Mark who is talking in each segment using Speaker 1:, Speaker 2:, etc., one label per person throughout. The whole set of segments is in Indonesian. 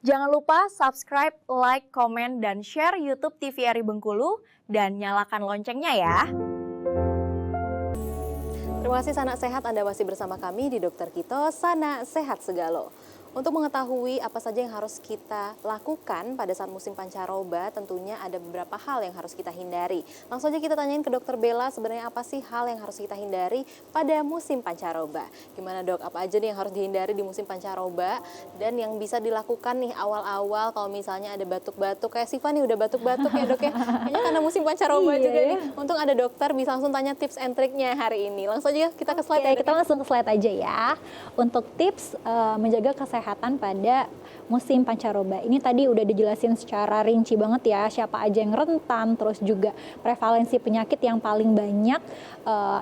Speaker 1: Jangan lupa subscribe, like, komen, dan share YouTube TVRI Bengkulu dan nyalakan loncengnya ya.
Speaker 2: Terima kasih Sana Sehat, Anda masih bersama kami di Dokter Kito, Sana Sehat Segalo. Untuk mengetahui apa saja yang harus kita lakukan pada saat musim pancaroba, tentunya ada beberapa hal yang harus kita hindari. Langsung aja kita tanyain ke Dokter Bella, sebenarnya apa sih hal yang harus kita hindari pada musim pancaroba? Gimana dok, apa aja nih yang harus dihindari di musim pancaroba? Dan yang bisa dilakukan nih awal-awal kalau misalnya ada batuk-batuk, kayak Siva nih udah batuk-batuk ya dok ya? Kayaknya karena musim pancaroba juga nih. Untung ada dokter, bisa langsung tanya tips and triknya hari ini. Langsung aja kita ke slide ya,
Speaker 3: kita langsung ke slide aja ya. Untuk tips menjaga kesehatan pada musim pancaroba. Ini tadi udah dijelasin secara rinci banget ya, siapa aja yang rentan, terus juga prevalensi penyakit yang paling banyak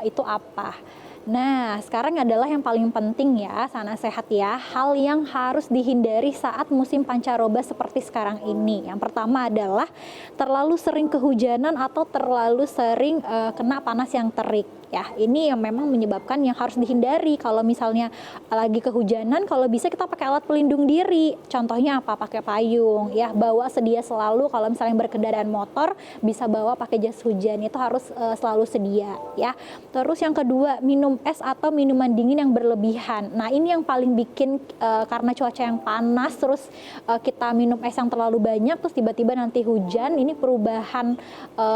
Speaker 3: itu apa. Nah, sekarang adalah yang paling penting ya, Sana Sehat ya, hal yang harus dihindari saat musim pancaroba seperti sekarang ini. Yang pertama adalah terlalu sering kehujanan atau terlalu sering kena panas yang terik. Ya, ini yang memang menyebabkan yang harus dihindari. Kalau misalnya lagi kehujanan, kalau bisa kita pakai alat pelindung diri. Contohnya apa? Pakai payung. Ya, bawa sedia selalu. Kalau misalnya berkendaraan motor, bisa bawa pakai jas hujan. Itu harus selalu sedia. Ya. Terus yang kedua, minum es atau minuman dingin yang berlebihan. Nah, ini yang paling bikin karena cuaca yang panas, terus kita minum es yang terlalu banyak, terus tiba-tiba nanti hujan. Ini perubahan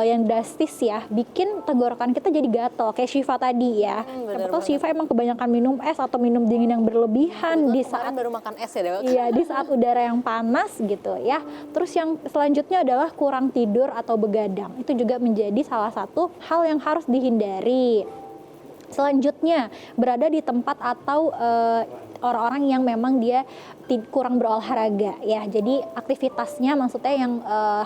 Speaker 3: yang drastis ya, bikin tenggorokan kita jadi gatal. Kayak Syifa tadi ya. Betul, Syifa emang kebanyakan minum es atau minum dingin yang berlebihan di saat
Speaker 2: baru makan es ya dok?
Speaker 3: Iya, di saat udara yang panas gitu ya. Terus yang selanjutnya adalah kurang tidur atau begadang. Itu juga menjadi salah satu hal yang harus dihindari. Selanjutnya, berada di tempat atau orang-orang yang memang dia kurang berolahraga ya. Jadi aktivitasnya maksudnya yang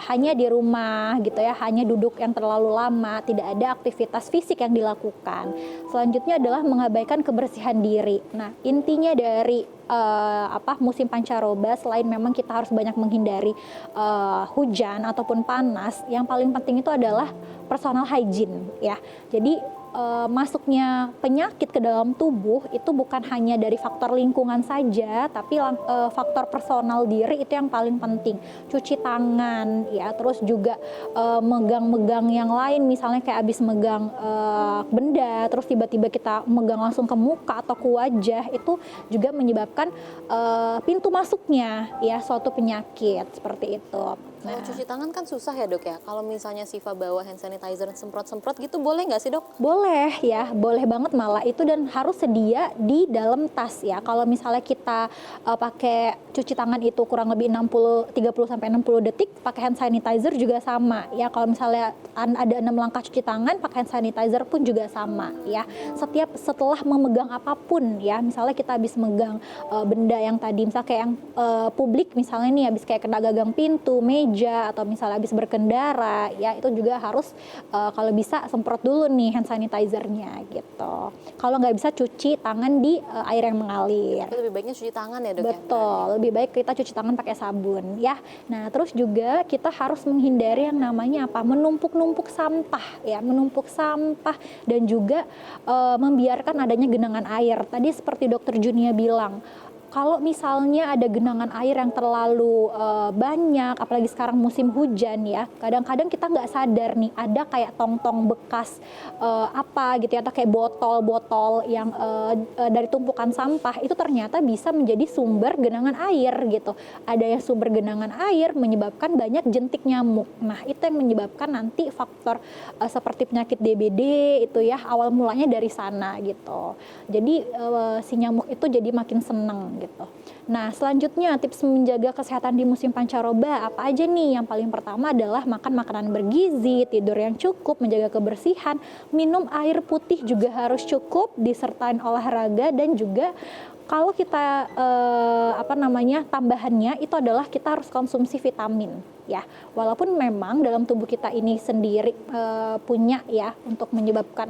Speaker 3: hanya di rumah gitu ya, hanya duduk yang terlalu lama, tidak ada aktivitas fisik yang dilakukan. Selanjutnya adalah mengabaikan kebersihan diri. Nah, intinya dari musim pancaroba, selain memang kita harus banyak menghindari hujan ataupun panas, yang paling penting itu adalah personal hygiene ya. Jadi masuknya penyakit ke dalam tubuh itu bukan hanya dari faktor lingkungan saja, tapi faktor personal diri itu yang paling penting. Cuci tangan ya, terus juga megang-megang yang lain, misalnya kayak abis megang benda terus tiba-tiba kita megang langsung ke muka atau ke wajah, itu juga menyebabkan pintu masuknya ya suatu penyakit seperti itu.
Speaker 2: Kalau cuci tangan kan susah ya dok ya. Kalau misalnya Siva bawa hand sanitizer semprot-semprot gitu, boleh nggak sih dok?
Speaker 3: Boleh ya, boleh banget malah itu, dan harus sedia di dalam tas ya. Kalau misalnya kita pakai cuci tangan itu kurang lebih 30-60 detik, pakai hand sanitizer juga sama ya. Kalau misalnya ada 6 langkah cuci tangan, pakai hand sanitizer pun juga sama ya. Setelah memegang apapun ya, misalnya kita habis megang benda yang tadi, misalnya kayak yang publik misalnya nih, habis kayak kena gagang pintu, meja, atau misalnya habis berkendara ya, itu juga harus kalau bisa semprot dulu nih hand sanitizer-nya gitu. Kalau nggak bisa, cuci tangan di air yang mengalir.
Speaker 2: Tapi lebih baiknya cuci tangan ya dok?
Speaker 3: Betul, lebih baik kita cuci tangan pakai sabun ya. Nah, terus juga kita harus menghindari yang namanya apa? Menumpuk-numpuk sampah ya, menumpuk sampah dan juga membiarkan adanya genangan air. Tadi seperti Dokter Junia bilang, kalau misalnya ada genangan air yang terlalu banyak, apalagi sekarang musim hujan ya, kadang-kadang kita nggak sadar nih ada kayak tong-tong bekas apa gitu ya, atau kayak botol-botol yang dari tumpukan sampah, itu ternyata bisa menjadi sumber genangan air gitu. Ada yang sumber genangan air menyebabkan banyak jentik nyamuk. Nah, itu yang menyebabkan nanti faktor seperti penyakit DBD itu ya, awal mulanya dari sana gitu. Jadi si nyamuk itu jadi makin seneng gitu. Nah, selanjutnya tips menjaga kesehatan di musim pancaroba apa aja nih? Yang paling pertama adalah makan makanan bergizi, tidur yang cukup, menjaga kebersihan, minum air putih juga harus cukup, disertai olahraga, dan juga kalau kita tambahannya itu adalah kita harus konsumsi vitamin ya. Walaupun memang dalam tubuh kita ini sendiri punya ya untuk menyebabkan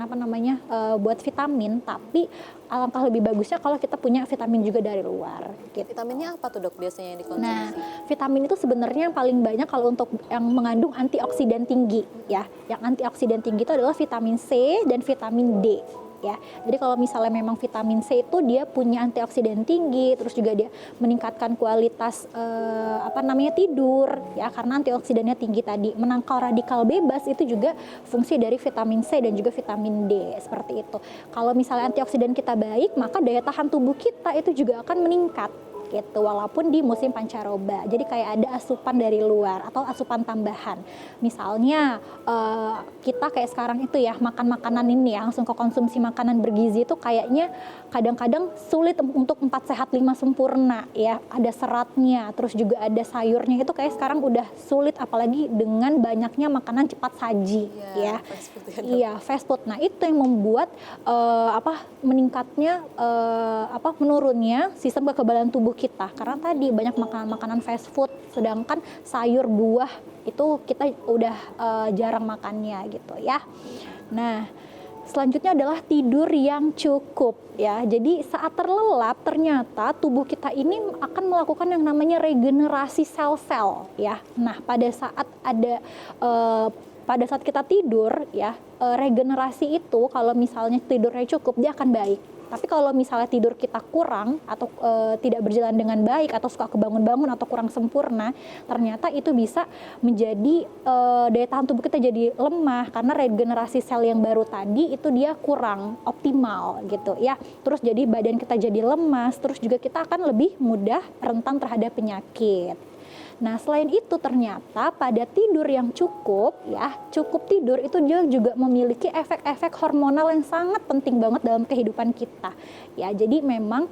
Speaker 3: buat vitamin, tapi alangkah lebih bagusnya kalau kita punya vitamin juga dari luar gitu.
Speaker 2: Vitaminnya apa tuh dok biasanya yang dikonsumsi?
Speaker 3: Nah, vitamin itu sebenarnya yang paling banyak kalau untuk yang mengandung antioksidan tinggi ya. Yang antioksidan tinggi itu adalah vitamin C dan vitamin D. ya. Jadi kalau misalnya memang vitamin C itu dia punya antioksidan tinggi, terus juga dia meningkatkan kualitas tidur ya, karena antioksidannya tinggi tadi. Menangkal radikal bebas itu juga fungsi dari vitamin C dan juga vitamin D, seperti itu. Kalau misalnya antioksidan kita baik, maka daya tahan tubuh kita itu juga akan meningkat gitu, walaupun di musim pancaroba. Jadi kayak ada asupan dari luar atau asupan tambahan. Misalnya kita kayak sekarang itu ya, makan makanan ini ya, langsung ke konsumsi makanan bergizi itu kayaknya kadang-kadang sulit untuk 4 sehat 5 sempurna ya. Ada seratnya, terus juga ada sayurnya, itu kayak sekarang udah sulit, apalagi dengan banyaknya makanan cepat saji ya.
Speaker 2: Fast food ya, Dok.
Speaker 3: Iya, fast food. Nah, itu yang membuat meningkatnya menurunnya sistem kekebalan tubuh kita, karena tadi banyak makanan fast food, sedangkan sayur buah itu kita udah jarang makannya gitu ya. Nah, selanjutnya adalah tidur yang cukup ya. Jadi saat terlelap ternyata tubuh kita ini akan melakukan yang namanya regenerasi sel-sel ya. Nah, pada saat kita tidur ya, regenerasi itu kalau misalnya tidurnya cukup dia akan baik. Tapi kalau misalnya tidur kita kurang atau tidak berjalan dengan baik atau suka kebangun-bangun atau kurang sempurna, ternyata itu bisa menjadi daya tahan tubuh kita jadi lemah, karena regenerasi sel yang baru tadi itu dia kurang optimal gitu ya. Terus jadi badan kita jadi lemas, terus juga kita akan lebih mudah rentan terhadap penyakit. Nah, selain itu ternyata pada tidur yang cukup ya, cukup tidur itu dia juga memiliki efek-efek hormonal yang sangat penting banget dalam kehidupan kita. Ya, jadi memang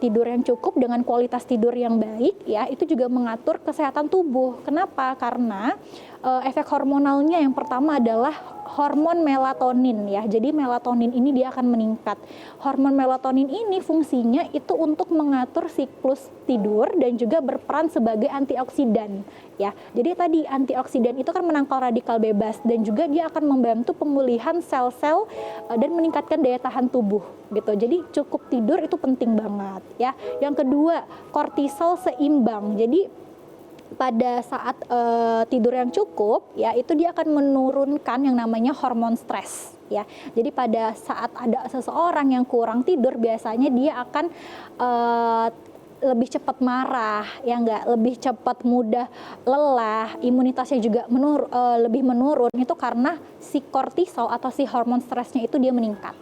Speaker 3: tidur yang cukup dengan kualitas tidur yang baik ya, itu juga mengatur kesehatan tubuh. Kenapa? Karena efek hormonalnya yang pertama adalah hormon melatonin ya. Jadi melatonin ini dia akan meningkat. Hormon melatonin ini fungsinya itu untuk mengatur siklus tidur dan juga berperan sebagai antioksidan ya. Jadi tadi antioksidan itu kan menangkal radikal bebas dan juga dia akan membantu pemulihan sel-sel dan meningkatkan daya tahan tubuh gitu. Jadi cukup tidur itu penting banget ya. Yang kedua, kortisol seimbang. Jadi pada saat tidur yang cukup ya, itu dia akan menurunkan yang namanya hormon stres ya. Jadi pada saat ada seseorang yang kurang tidur, biasanya dia akan lebih cepat marah ya, lebih cepat mudah lelah, imunitasnya juga lebih menurun, itu karena si kortisol atau si hormon stresnya itu dia meningkat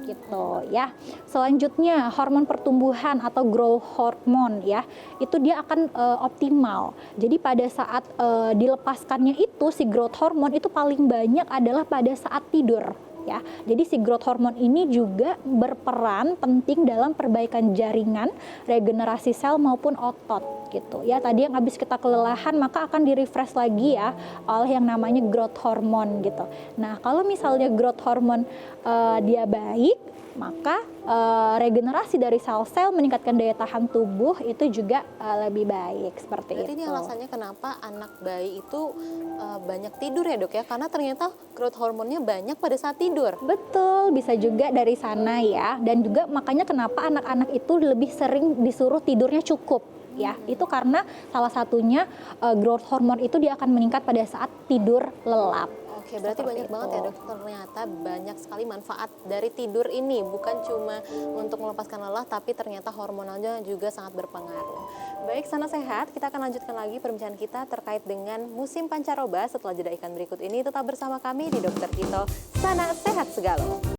Speaker 3: gitu ya. Selanjutnya hormon pertumbuhan atau growth hormone ya, itu dia akan optimal. Jadi pada saat dilepaskannya itu si growth hormone itu paling banyak adalah pada saat tidur ya. Jadi si growth hormone ini juga berperan penting dalam perbaikan jaringan, regenerasi sel maupun otot gitu ya. Tadi yang habis kita kelelahan maka akan di-refresh lagi ya oleh yang namanya growth hormone gitu. Nah, kalau misalnya growth hormone dia baik, maka regenerasi dari sel-sel, meningkatkan daya tahan tubuh itu juga lebih baik, seperti
Speaker 2: Berarti
Speaker 3: itu.
Speaker 2: ini alasannya kenapa anak bayi itu banyak tidur ya, Dok ya, karena ternyata growth hormonnya banyak pada saat tidur.
Speaker 3: Betul, bisa juga dari sana ya. Dan juga makanya kenapa anak-anak itu lebih sering disuruh tidurnya cukup ya. Itu karena salah satunya growth hormone itu dia akan meningkat pada saat tidur lelap.
Speaker 2: Oke, berarti
Speaker 3: Seperti
Speaker 2: banyak banget
Speaker 3: itu.
Speaker 2: ya, Dok. Ternyata banyak sekali manfaat dari tidur ini. Bukan cuma untuk melepaskan lelah, tapi ternyata hormonalnya juga sangat berpengaruh. Baik, Sana Sehat, kita akan lanjutkan lagi perbincangan kita terkait dengan musim pancaroba setelah jeda iklan berikut ini. Tetap bersama kami di Dokter Kito, Sana Sehat Segalo.